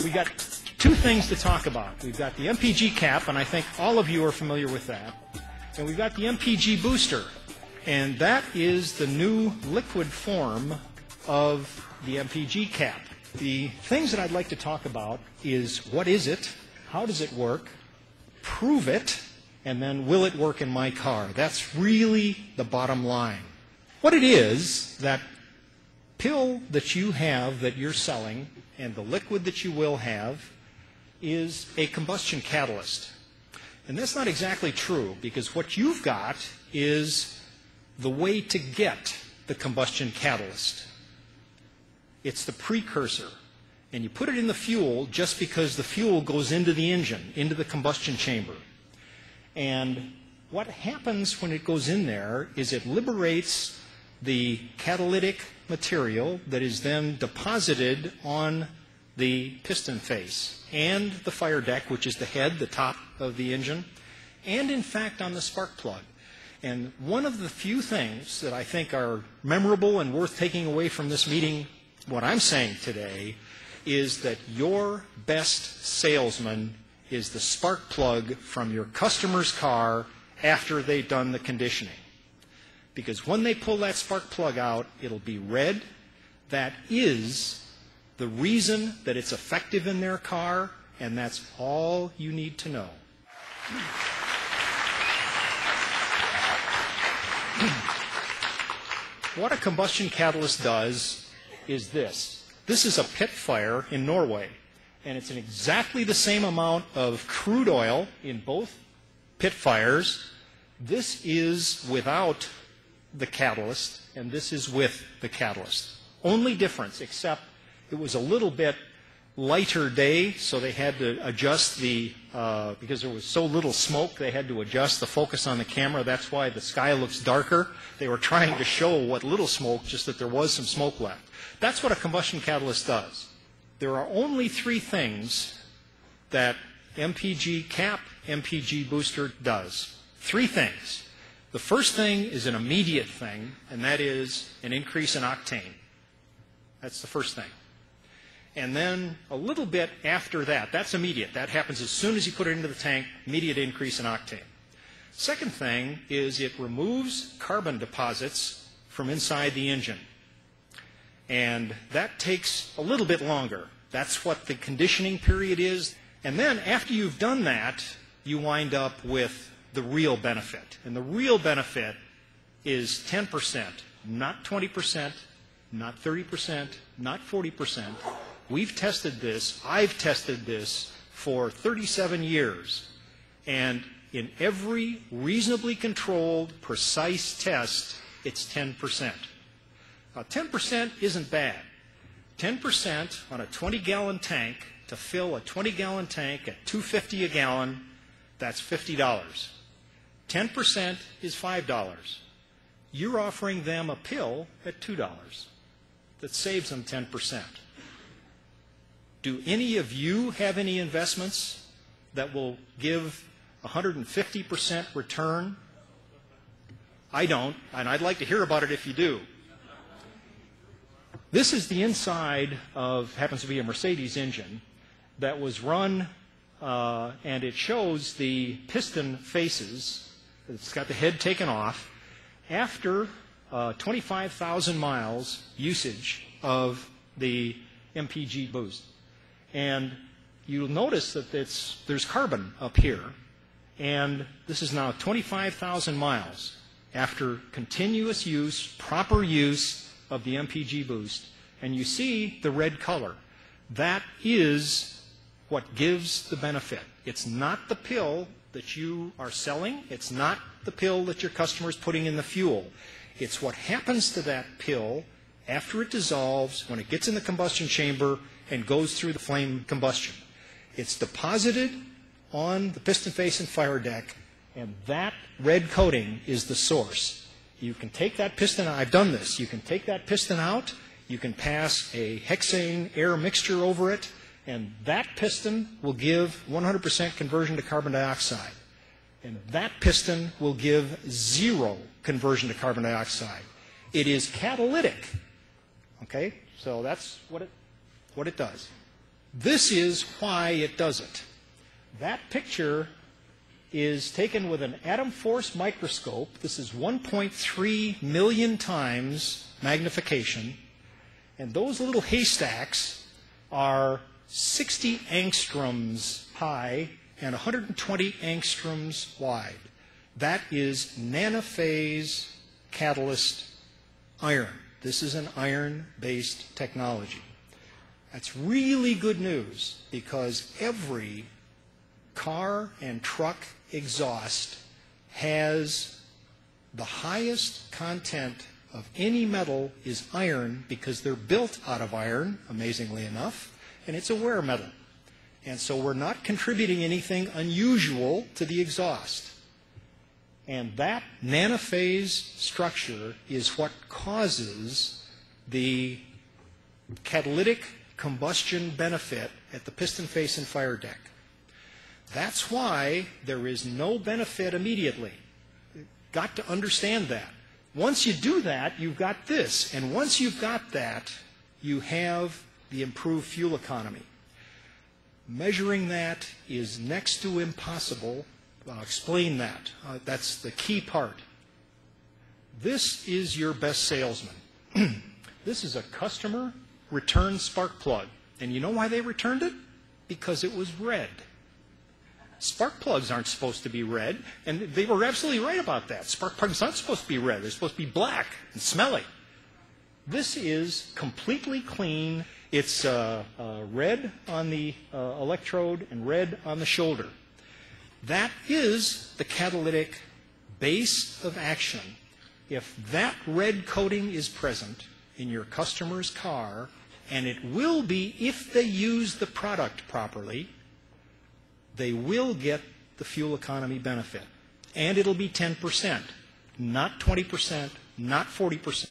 we got two things to talk about. We've got the MPG Cap, and I think all of you are familiar with that. And we've got the MPG Booster, and that is the new liquid form of the MPG Cap. The things that I'd like to talk about is what is it, how does it work, prove it, and then will it work in my car? That's really the bottom line. What it is, that pill that you have that you're selling and the liquid that you will have is a combustion catalyst. And that's not exactly true, because what you've got is the way to get the combustion catalyst. It's the precursor. And you put it in the fuel just because the fuel goes into the engine, into the combustion chamber. And what happens when it goes in there is it liberates the catalytic material that is then deposited on the piston face and the fire deck, which is the head, the top of the engine, and in fact on the spark plug. And one of the few things that I think are memorable and worth taking away from this meeting, what I'm saying today, is that your best salesman is the spark plug from your customer's car after they've done the conditioning. Because when they pull that spark plug out, it'll be red. That is the reason that it's effective in their car, and that's all you need to know. What a combustion catalyst does is this. This is a pit fire in Norway, and it's in exactly the same amount of crude oil in both pit fires. This is without the catalyst, and this is with the catalyst. Only difference, except it was a little bit lighter day, so they had to adjust the, because there was so little smoke, they had to adjust the focus on the camera. That's why the sky looks darker. They were trying to show what little smoke, just that there was some smoke left. That's what a combustion catalyst does. There are only three things that MPG Cap, MPG Booster does. Three things. The first thing is an immediate thing, and that is an increase in octane. That's the first thing. And then a little bit after that, that's immediate. That happens as soon as you put it into the tank, immediate increase in octane. Second thing is it removes carbon deposits from inside the engine. And that takes a little bit longer. That's what the conditioning period is. And then after you've done that, you wind up with the real benefit. And the real benefit is 10%, not 20%, not 30%, not 40%. We've tested this. I've tested this for 37 years. And in every reasonably controlled, precise test, it's 10%. Now, 10% isn't bad. 10% on a 20-gallon tank, to fill a 20-gallon tank at $2.50 a gallon, that's $50. 10% is $5. You're offering them a pill at $2 that saves them 10%. Do any of you have any investments that will give 150% return? I don't, and I'd like to hear about it if you do. This is the inside of, happens to be a Mercedes engine that was run, and it shows the piston faces. It's got the head taken off after 25,000 miles usage of the MPG Boost. And you'll notice that there's carbon up here. And this is now 25,000 miles after continuous use, proper use of the MPG Boost. And you see the red color. That is what gives the benefit. It's not the pill that you are selling. It's not the pill that your customer is putting in the fuel. It's what happens to that pill after it dissolves, when it gets in the combustion chamber and goes through the flame combustion. It's deposited on the piston face and fire deck, and that red coating is the source. You can take that piston, I've done this, you can take that piston out, you can pass a hexane air mixture over it, and that piston will give 100% conversion to carbon dioxide. And that piston will give 0 conversion to carbon dioxide. It is catalytic. Okay? So that's what it does. This is why it does it. That picture is taken with an atom force microscope. This is 1.3 million times magnification. And those little haystacks are 60 angstroms high and 120 angstroms wide. That is nanophase catalyst iron. This is an iron-based technology. That's really good news because every car and truck exhaust has the highest content of any metal is iron because they're built out of iron, amazingly enough, and it's a wear metal. And so we're not contributing anything unusual to the exhaust. And that nanophase structure is what causes the catalytic combustion benefit at the piston face and fire deck. That's why there is no benefit immediately. Got to understand that. Once you do that, you've got this. And once you've got that, you have the improved fuel economy. Measuring that is next to impossible. I'll explain that. That's the key part. This is your best salesman. This is a customer return spark plug. And you know why they returned it? Because it was red. Spark plugs aren't supposed to be red, and they were absolutely right about that. Spark plugs aren't supposed to be red. They're supposed to be black and smelly. This is completely clean. It's red on the electrode and red on the shoulder. That is the catalytic base of action. If that red coating is present in your customer's car, and it will be if they use the product properly, they will get the fuel economy benefit. And it'll be 10%, not 20%, not 40%.